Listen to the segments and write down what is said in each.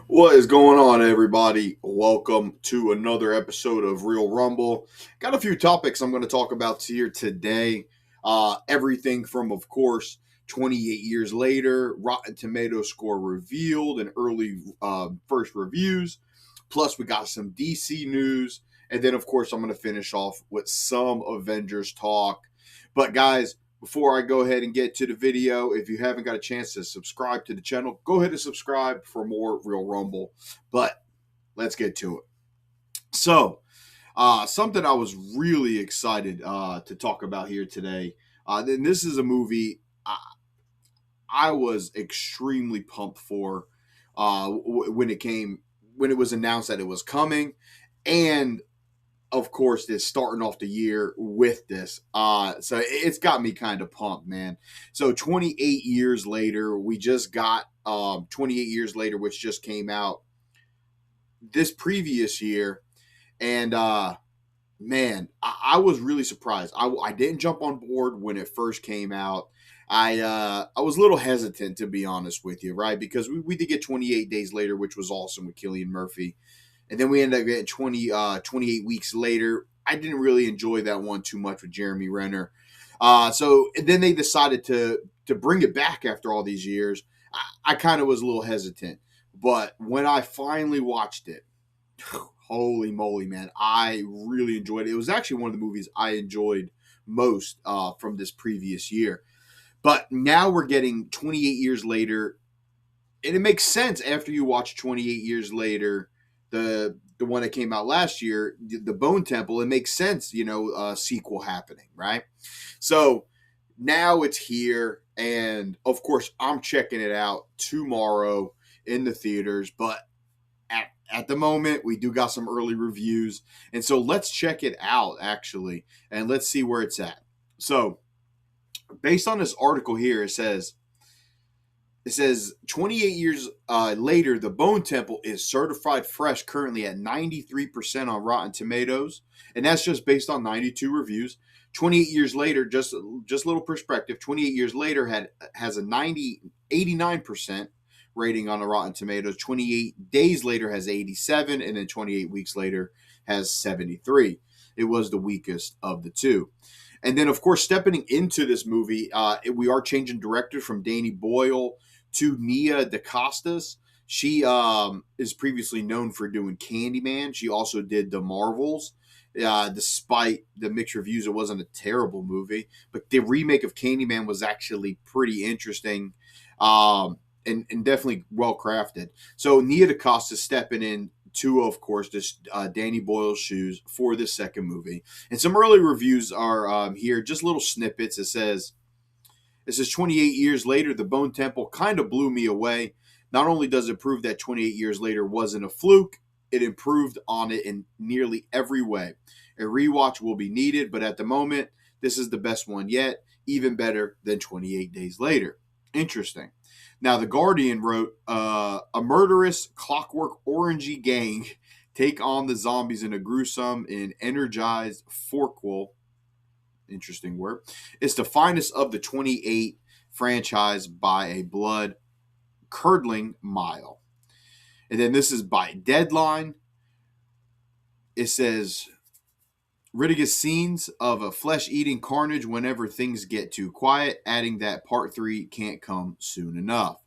What is going on, everybody? Welcome to another episode of Real Rumble. Got a few topics I'm going to talk about here today. Everything from, of course, 28 years later, Rotten Tomato score revealed, and early first reviews. Plus, we got some DC news. And then, of course, I'm going to finish off with some Avengers talk. But, guys, before I go ahead and get to the video, if you haven't got a chance to subscribe to the channel, go ahead and subscribe for more Real Rumble. But let's get to it. So, something I was really excited to talk about here today. And this is a movie I was extremely pumped for when it was announced that it was coming, and of course, this starting off the year with this. So it's got me kind of pumped, man. So 28 years later, we just got 28 years later, which just came out this previous year. And man, I was really surprised. I didn't jump on board when it first came out. I was a little hesitant, to be honest with you, right? Because we did get 28 days later, which was awesome with Cillian Murphy. And then we ended up getting 28 weeks later. I didn't really enjoy that one too much with Jeremy Renner. So then they decided to bring it back after all these years. I kind of was a little hesitant. But when I finally watched it, holy moly, man, I really enjoyed it. It was actually one of the movies I enjoyed most from this previous year. But now we're getting 28 years later, and it makes sense after you watch 28 years later, the one that came out last year, the Bone Temple. It makes sense, a sequel happening, right? So now it's here, and of course I'm checking it out tomorrow in the theaters. But at the moment, we do got some early reviews, and so let's check it out actually, and let's see where it's at. So based on this article here, it says 28 years later, the Bone Temple is certified fresh, currently at 93% on Rotten Tomatoes, and that's just based on 92 reviews. 28 years later, just a little perspective. 28 years later has a 89% rating on the Rotten Tomatoes. 28 days later has 87, and then 28 weeks later has 73. It was the weakest of the two. And then, of course, stepping into this movie, we are changing director from Danny Boyle to Nia DaCosta. She is previously known for doing Candyman. She also did The Marvels. Despite the mixed reviews, it wasn't a terrible movie. But the remake of Candyman was actually pretty interesting and definitely well crafted. So Nia DaCosta stepping in to, of course, this Danny Boyle's shoes for this second movie. And some early reviews are here, just little snippets. It says 28 years later, the Bone Temple kind of blew me away. Not only does it prove that 28 years later wasn't a fluke, it improved on it in nearly every way. A rewatch will be needed, but at the moment, this is the best one yet, even better than 28 days later. Interesting. Now, The Guardian wrote, a murderous clockwork orangey gang take on the zombies in a gruesome and energized forquel. Interesting word. It's the finest of the 28 franchise by a blood curdling mile. And then this is by Deadline. It says, Riddigus scenes of a flesh-eating carnage whenever things get too quiet, adding that part 3 can't come soon enough.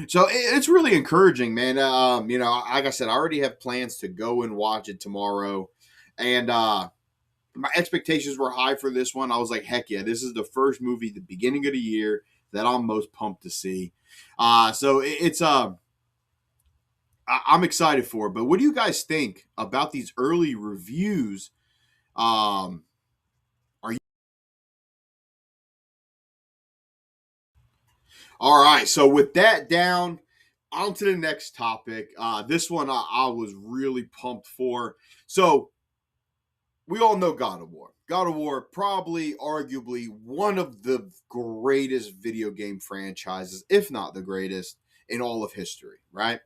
So it's really encouraging, man. Like I said, I already have plans to go and watch it tomorrow. And my expectations were high for this one. I was like, heck yeah, this is the first movie at the beginning of the year that I'm most pumped to see. I'm excited for it. But what do you guys think about these early reviews? Um, are you all right? So with that down, on to the next topic. This one I was really pumped for. So we all know God of War. God of War, probably, arguably, one of the greatest video game franchises, if not the greatest, in all of history, right?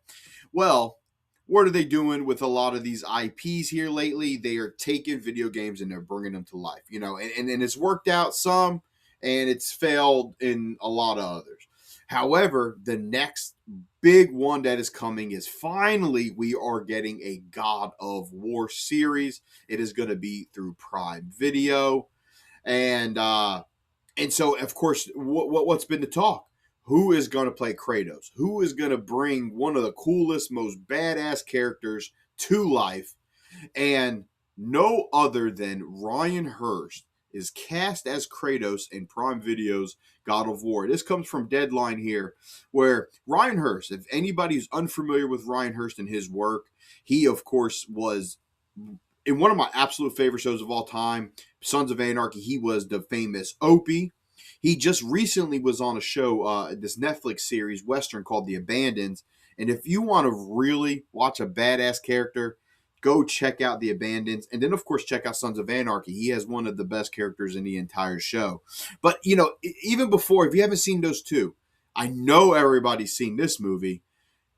Well, what are they doing with a lot of these IPs here lately? They are taking video games and they're bringing them to life, and it's worked out some, and it's failed in a lot of others. However, the next big one that is coming is finally we are getting a God of War series. It is going to be through Prime Video, and so of course, what's been the talk? Who is going to play Kratos? Who is going to bring one of the coolest, most badass characters to life? And no other than Ryan Hurst is cast as Kratos in Prime Video's God of War. This comes from Deadline here, where Ryan Hurst, if anybody's unfamiliar with Ryan Hurst and his work, he, of course, was in one of my absolute favorite shows of all time, Sons of Anarchy. He was the famous Opie. He just recently was on a show, this Netflix series, Western, called The Abandons. And if you want to really watch a badass character, go check out The Abandons. And then, of course, check out Sons of Anarchy. He has one of the best characters in the entire show. But, even before, if you haven't seen those two, I know everybody's seen this movie.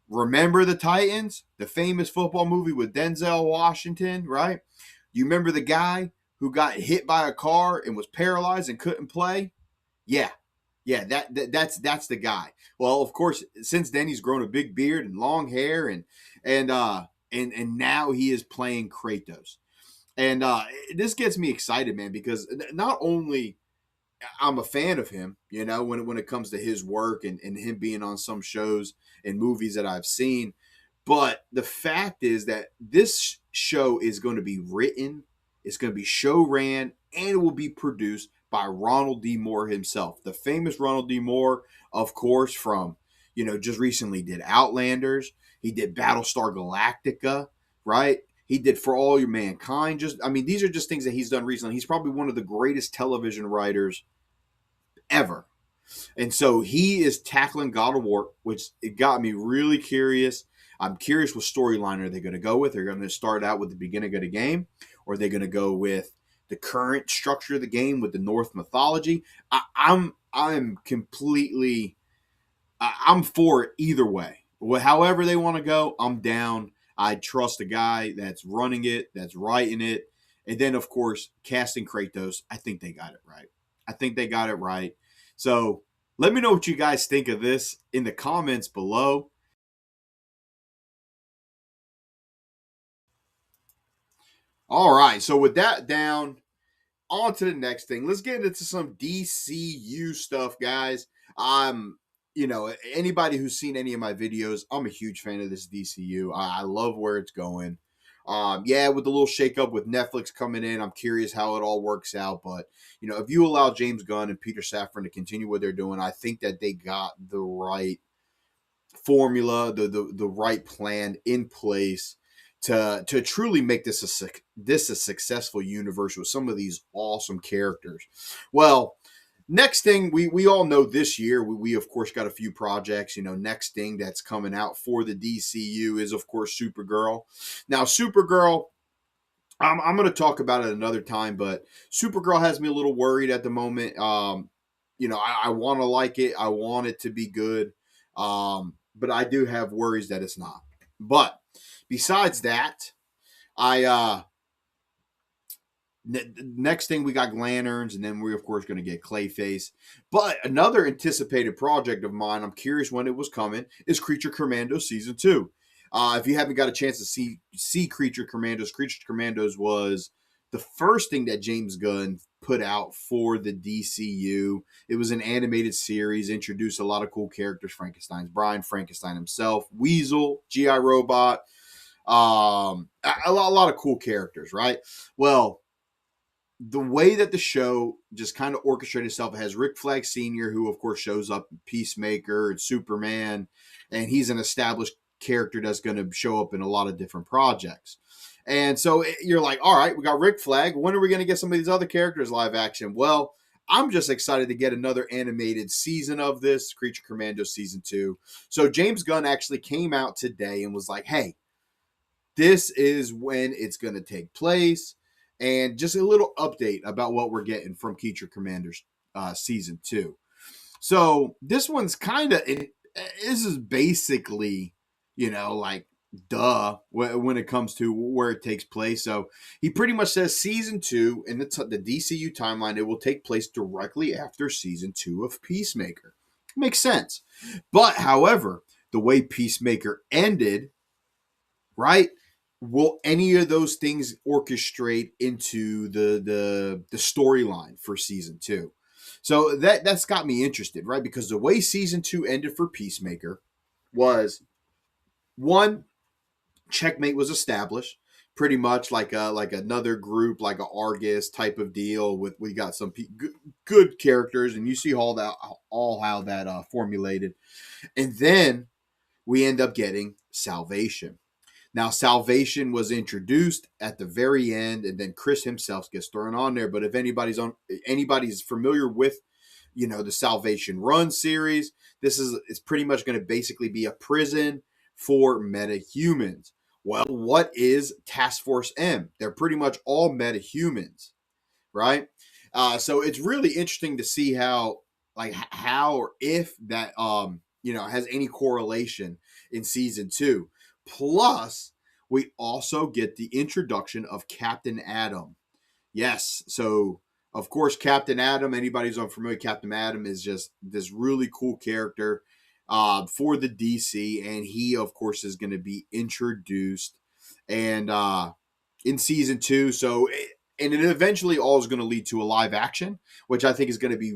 Remember the Titans, the famous football movie with Denzel Washington, right? You remember the guy who got hit by a car and was paralyzed and couldn't play? Yeah, that's the guy. Well, of course, since then he's grown a big beard and long hair, and now he is playing Kratos, and this gets me excited, man, because not only I'm a fan of him, when it comes to his work and him being on some shows and movies that I've seen. But the fact is that this show is going to be written, it's going to be show ran, and it will be produced by Ronald D. Moore himself. The famous Ronald D. Moore, of course, from, just recently did Outlanders. He did Battlestar Galactica, right? He did For All Your Mankind. These are just things that he's done recently. He's probably one of the greatest television writers ever. And so he is tackling God of War, which it got me really curious. I'm curious what storyline are they going to go with. They're going to start out with the beginning of the game, or are they going to go with the current structure of the game with the Norse mythology? I'm completely I'm for it either way. However they want to go, I'm down. I trust the guy that's running it, that's writing it. And then, of course, casting Kratos, I think they got it right. I think they got it right. So let me know what you guys think of this in the comments below. All right, so with that down, on to the next thing. Let's get into some DCU stuff, guys. Anybody who's seen any of my videos, I'm a huge fan of this DCU. I love where it's going. With the little shakeup with Netflix coming in, I'm curious how it all works out. But, if you allow James Gunn and Peter Safran to continue what they're doing, I think that they got the right formula, the right plan in place to truly make this a successful universe with some of these awesome characters. Well, next thing we all know this year, we of course got a few projects. Next thing that's coming out for the DCU is, of course, Supergirl. Now, Supergirl, I'm going to talk about it another time, but Supergirl has me a little worried at the moment. I want to like it. I want it to be good. But I do have worries that it's not. But besides that, I next thing we got Lanterns, and then we're of course going to get Clayface. But another anticipated project of mine, I'm curious when it was coming, is Creature Commandos Season 2. If you haven't got a chance to see Creature Commandos was the first thing that James Gunn put out for the DCU. It was an animated series, introduced a lot of cool characters. Bride Frankenstein himself, Weasel, G.I. Robot, a lot of cool characters, right? Well, the way that the show just kind of orchestrated itself, it has Rick Flag Sr., who of course shows up in Peacemaker and Superman, and he's an established character that's going to show up in a lot of different projects. And so you're like, all right, we got Rick Flag. When are we going to get some of these other characters live action? Well, I'm just excited to get another animated season of this, Creature Commandos Season 2. So James Gunn actually came out today and was like, hey, this is when it's going to take place. And just a little update about what we're getting from Creature Commanders Season 2. So this one's this is basically, like, duh, when it comes to where it takes place. So he pretty much says Season 2 in the DCU timeline, it will take place directly after Season 2 of Peacemaker. Makes sense. But however, the way Peacemaker ended, right? Will any of those things orchestrate into the storyline for season two? So that's got me interested, right? Because the way season two ended for Peacemaker was one, checkmate was established, pretty much like another group, like a Argus type of deal. With we got some good characters, and you see all how that formulated, and then we end up getting Salvation. Now, Salvation was introduced at the very end, and then Chris himself gets thrown on there. But if anybody's familiar with, the Salvation Run series, this is it's pretty much going to basically be a prison for metahumans. Well, what is Task Force M? They're pretty much all metahumans, right? So it's really interesting to see how or if that has any correlation in season two. Plus, we also get the introduction of Captain Atom. Yes, so of course, Captain Atom. Anybody who's unfamiliar, Captain Atom is just this really cool character for the DC, and he, of course, is going to be introduced and in season two. So, and it eventually all is going to lead to a live action, which I think is going to be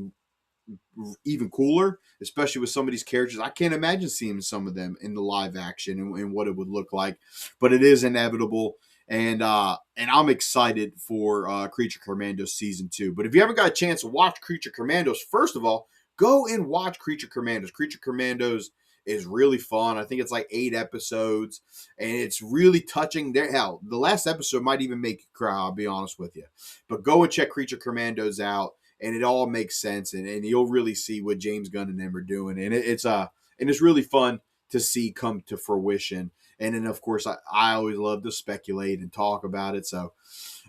even cooler, especially with some of these characters. I can't imagine seeing some of them in the live action and what it would look like, but it is inevitable. And I'm excited for Creature Commandos season two. But if you haven't got a chance to watch Creature Commandos, first of all, go and watch Creature Commandos. Creature Commandos is really fun. I think it's like 8 episodes, and it's really touching. Hell, the last episode might even make you cry, I'll be honest with you. But go and check Creature Commandos out, and it all makes sense, and you'll really see what James Gunn and them are doing. And it's really fun to see come to fruition. And then, of course, I always love to speculate and talk about it. So,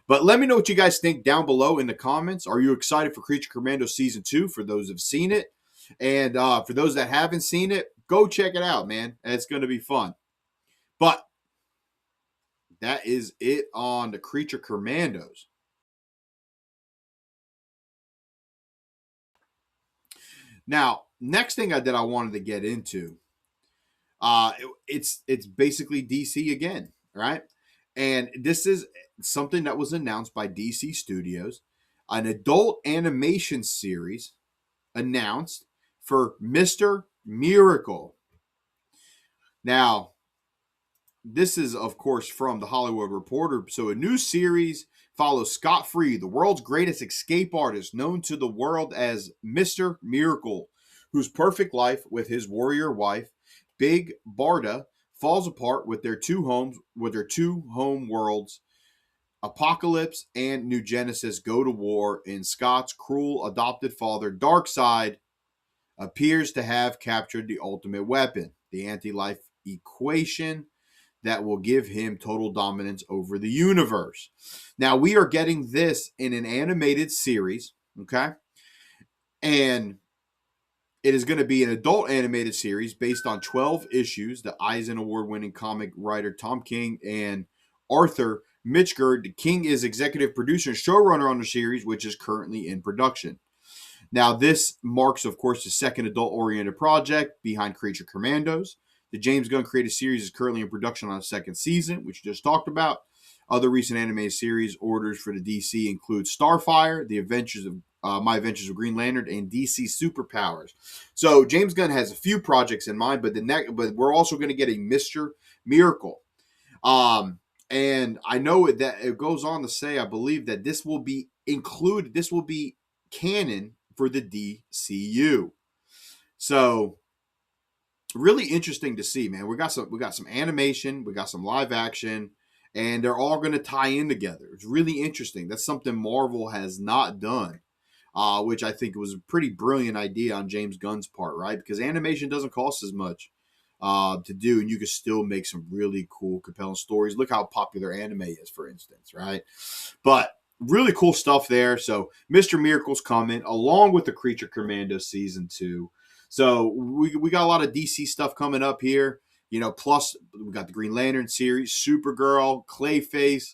but let me know what you guys think down below in the comments. Are you excited for Creature Commando Season 2 for those who've seen it? And for those that haven't seen it, go check it out, man. It's going to be fun. But that is it on the Creature Commandos. Now, next thing that I wanted to get into, it's basically DC again, right? And this is something that was announced by DC Studios, an adult animation series announced for Mister Miracle. Now, this is, of course, from the Hollywood Reporter. So, a new series follows Scott Free, the world's greatest escape artist, known to the world as Mr. Miracle, whose perfect life with his warrior wife, Big Barda, falls apart with their two home worlds. Apocalypse and New Genesis go to war, and Scott's cruel adopted father, Darkseid, appears to have captured the ultimate weapon, the anti-life equation that will give him total dominance over the universe. Now, we are getting this in an animated series, okay? And it is going to be an adult animated series based on 12 issues. The Eisner Award-winning comic writer Tom King and Arthur Mitchgerd. King is executive producer and showrunner on the series, which is currently in production. Now, this marks, of course, the second adult-oriented project behind Creature Commandos. The James Gunn created series is currently in production on a second season, which we just talked about. Other recent animated series orders for the DC include Starfire, The Adventures of My Adventures with Green Lantern, and DC Superpowers. So James Gunn has a few projects in mind, but we're also going to get a Mr. Miracle. And I know that it goes on to say, I believe that this will be included. This will be canon for the DCU. So really interesting to see, man. We got some animation, we got some live action, and they're all going to tie in together. It's really interesting. That's something Marvel has not done, which I think was a pretty brilliant idea on James Gunn's part, right? Because animation doesn't cost as much to do, and you can still make some really cool, compelling stories. Look how popular anime is, for instance, right? But really cool stuff there. So Mr. Miracle's coming, along with the Creature Commando Season 2. So we got a lot of DC stuff coming up here. Plus we got the Green Lantern series, Supergirl, Clayface.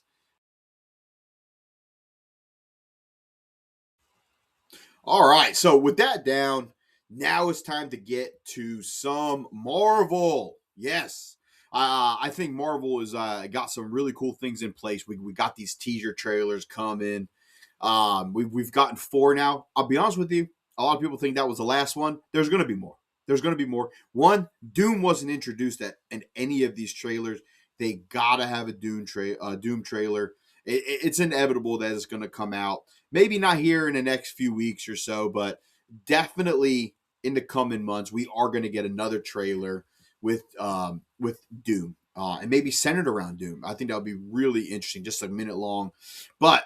All right, so with that down, Now it's time to get to some Marvel. Yes. I think Marvel has got some really cool things in place. We got these teaser trailers coming. We've gotten 4 now. I'll be honest with you. A lot of people think that was the last one. There's going to be more. There's going to be more. One, Doom wasn't introduced in any of these trailers. They gotta have a Doom trailer. It's inevitable that it's going to come out. Maybe not here in the next few weeks or so, but definitely in the coming months, we are going to get another trailer with Doom, and maybe centered around Doom. I think that would be really interesting, just a minute long. But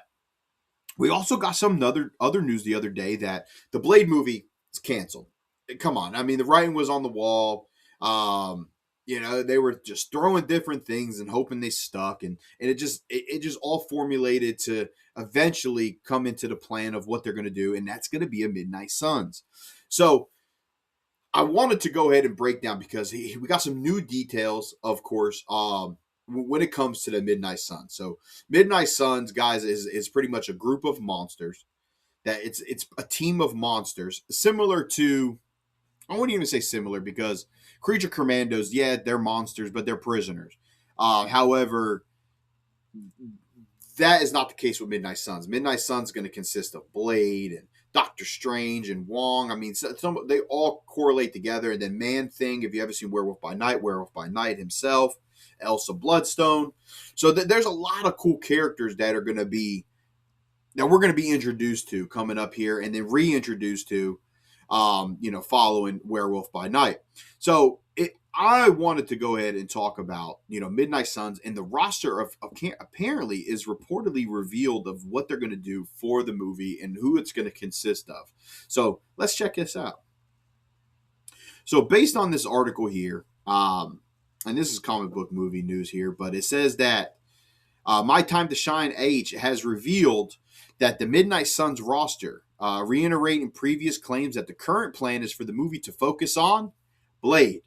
we also got some other news the other day that the Blade movie is canceled. Come on, I mean the writing was on the wall. They were just throwing different things and hoping they stuck, and it just all formulated to eventually come into the plan of what they're going to do, and that's going to be a Midnight Suns. So I wanted to go ahead and break down because we got some new details, of course, when it comes to the Midnight Suns. So Midnight Suns, guys, is pretty much a group of monsters. That it's a team of monsters similar to, I wouldn't even say similar because creature commandos, yeah, they're monsters, but they're prisoners. However, that is not the case with Midnight Suns. Midnight Suns is going to consist of Blade and Doctor Strange and Wong. I mean, they all correlate together. And then Man Thing, if you haven't seen Werewolf by Night himself, Elsa Bloodstone. So there's a lot of cool characters that are going to be, that we're going to be introduced to coming up here and then reintroduced to, following Werewolf by Night. So I wanted to go ahead and talk about, Midnight Suns, and the roster of apparently is reportedly revealed of what they're going to do for the movie and who it's going to consist of. So let's check this out. So based on this article here, and this is comic book movie news here, but it says that My Time to Shine H has revealed that the Midnight Suns roster, reiterating previous claims that the current plan is for the movie to focus on Blade,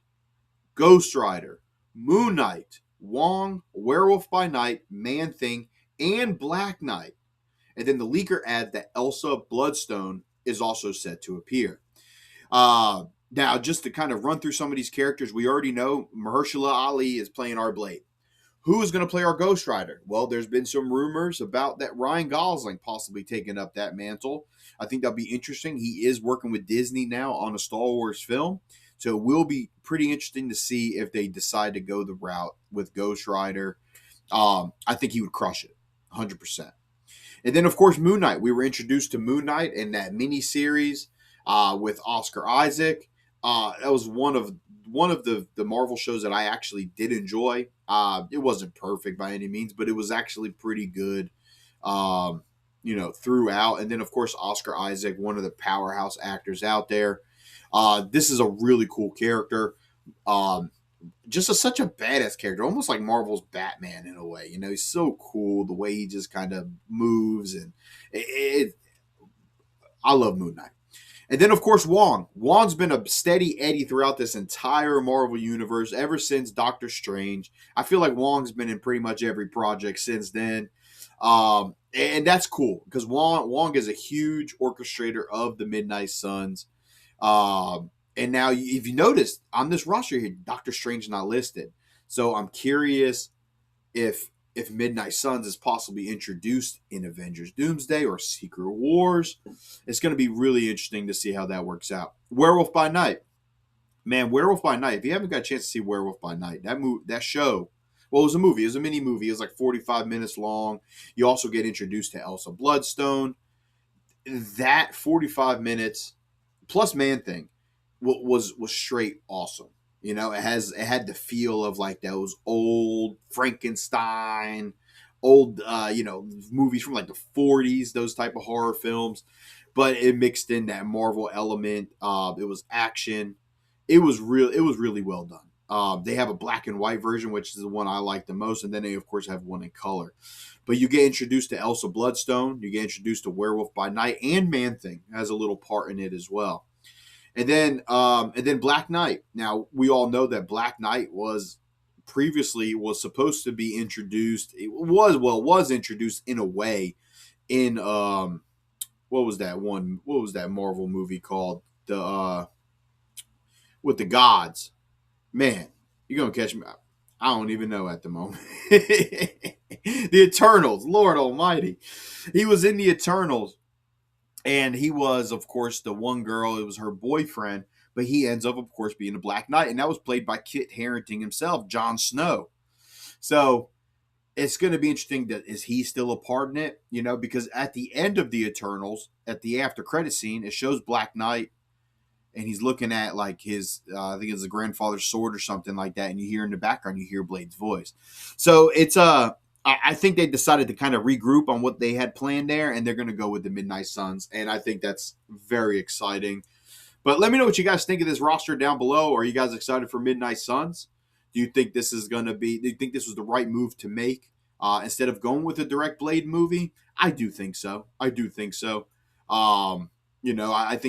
Ghost Rider, Moon Knight, Wong, Werewolf by Night, Man Thing, and Black Knight. And then the leaker adds that Elsa Bloodstone is also set to appear. Now, just to kind of run through some of these characters, we already know Mahershala Ali is playing our Blade. Who is going to play our Ghost Rider? Well, there's been some rumors about that Ryan Gosling possibly taking up that mantle. I think that'll be interesting. He is working with Disney now on a Star Wars film. So it will be pretty interesting to see if they decide to go the route with Ghost Rider. I think he would crush it, 100%. And then, of course, Moon Knight. We were introduced to Moon Knight in that mini-series with Oscar Isaac. That was one of the Marvel shows that I actually did enjoy. It wasn't perfect by any means, but it was actually pretty good, throughout. And then, of course, Oscar Isaac, one of the powerhouse actors out there. This is a really cool character. Just such a badass character, almost like Marvel's Batman in a way. He's so cool the way he just kind of moves, and I love Moon Knight. And then, of course, Wong. Wong's been a steady Eddie throughout this entire Marvel universe ever since Doctor Strange. I feel like Wong's been in pretty much every project since then. And that's cool because Wong is a huge orchestrator of the Midnight Suns. And now, if you notice, on this roster here, Doctor Strange not listed. So I'm curious if Midnight Suns is possibly introduced in Avengers Doomsday or Secret Wars. It's going to be really interesting to see how that works out. Werewolf by Night. Man, Werewolf by Night. If you haven't got a chance to see Werewolf by Night, that show, well, it was a movie. It was a mini movie. It was like 45 minutes long. You also get introduced to Elsa Bloodstone. That 45 minutes plus Man Thing was straight awesome. It had the feel of like those old Frankenstein, old movies from like the 40s, those type of horror films, but it mixed in that Marvel element. It was action. It was really well done. They have a black and white version, which is the one I like the most, and then they of course have one in color. But you get introduced to Elsa Bloodstone, you get introduced to Werewolf by Night, and Man Thing has a little part in it as well. And then Black Knight. Now, we all know that Black Knight was supposed to be introduced. It was introduced in a way in what was that Marvel movie called? with the gods. Man, you're going to catch me. I don't even know at the moment. The Eternals, Lord Almighty. He was in the Eternals, and he was, of course, the one girl. It was her boyfriend, but he ends up, of course, being a Black Knight, and that was played by Kit Harington himself, Jon Snow. So it's going to be interesting that is he still a part in it, because at the end of the Eternals, at the after credit scene, it shows Black Knight, and he's looking at like his, I think it's a grandfather's sword or something like that, and you hear in the background, you hear Blade's voice. So it's I think they decided to kind of regroup on what they had planned there, and they're going to go with the Midnightsons, and I think that's very exciting. But let me know what you guys think of this roster down below. Are you guys excited for Midnightsons? Do you think this is going to be? Do you think this was the right move to make instead of going with a direct Blade movie? I do think so. I think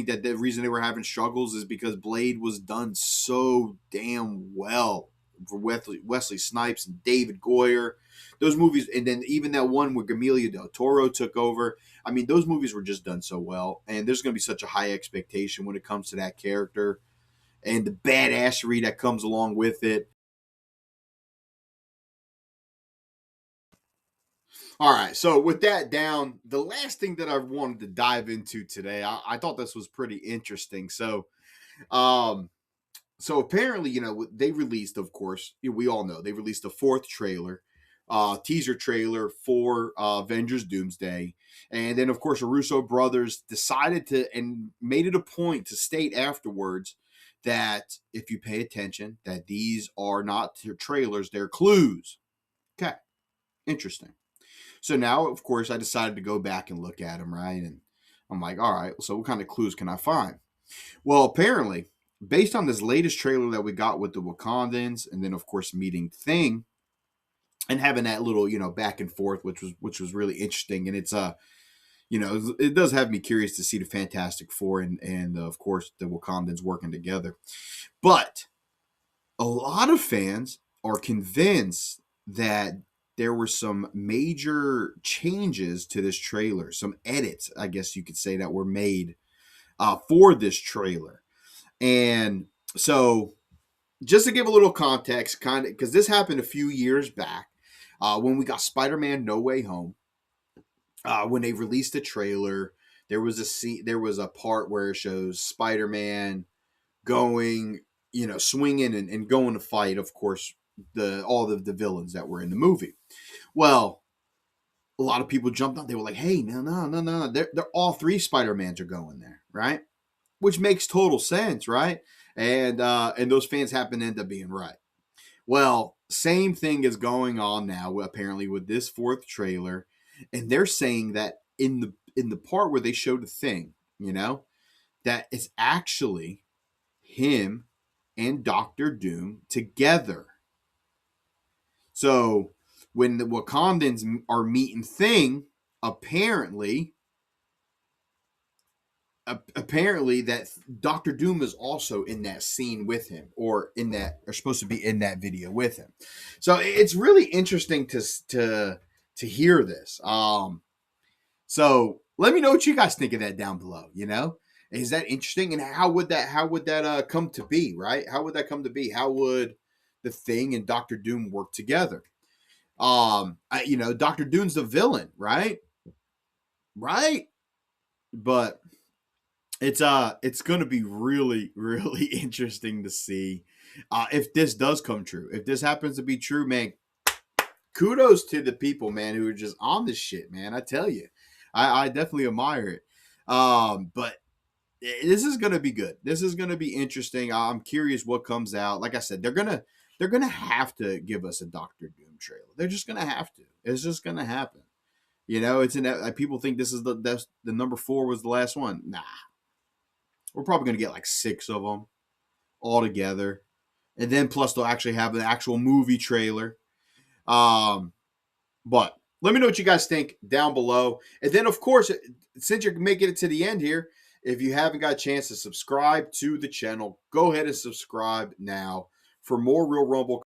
that the reason they were having struggles is because Blade was done so damn well for Wesley Snipes and David Goyer. Those movies, and then even that one where Guillermo del Toro took over. I mean, those movies were just done so well, and there's going to be such a high expectation when it comes to that character and the badassery that comes along with it. All right, so with that down, the last thing that I wanted to dive into today, I thought this was pretty interesting. Um, so apparently, they released, of course, we all know they released a fourth trailer, teaser trailer for Avengers Doomsday. And then, of course, the Russo brothers decided to and made it a point to state afterwards that if you pay attention, that these are not trailers, they're clues. Okay, interesting. So now, of course, I decided to go back and look at them, right? And I'm like, all right, so what kind of clues can I find? Well, apparently, based on this latest trailer that we got with the Wakandans, and then of course meeting Thing, and having that little back and forth, which was really interesting, and it's it does have me curious to see the Fantastic Four and of course the Wakandans working together. But a lot of fans are convinced that there were some major changes to this trailer, some edits, I guess you could say, that were made for this trailer. And so, just to give a little context, kind of, because this happened a few years back when we got Spider-Man: No Way Home. When they released the trailer, there was a part where it shows Spider-Man going, swinging and going to fight, of course, all of the villains that were in the movie. Well, a lot of people jumped on. They were like, "Hey, no! They're all three Spider-Mans are going there, right?" Which makes total sense, right? And those fans happen to end up being right. Well, same thing is going on now, apparently, with this fourth trailer, and they're saying that in the part where they showed the Thing, that it's actually him and Doctor Doom together. So when the Wakandans are meeting Thing, apparently that Doctor Doom is also in that scene with him, or supposed to be in that video with him. So it's really interesting to hear this. So let me know what you guys think of that down below. Is that interesting, and how would that come to be, right? How would that come to be? How would the Thing and Doctor Doom work together? Doctor Doom's the villain, right? Right, but it's going to be really, really interesting to see if this does come true. If this happens to be true, man, kudos to the people, man, who are just on this shit, man. I tell you, I definitely admire it. But this is going to be good. This is going to be interesting. I'm curious what comes out. Like I said, they're gonna have to give us a Doctor Doom trailer. They're just gonna have to. It's just gonna happen. It's people think this is the number 4 was the last one. Nah, we're probably going to get like 6 of them all together. And then plus they'll actually have an actual movie trailer. But let me know what you guys think down below. And then, of course, since you're making it to the end here, if you haven't got a chance to subscribe to the channel, go ahead and subscribe now for more Real Rumble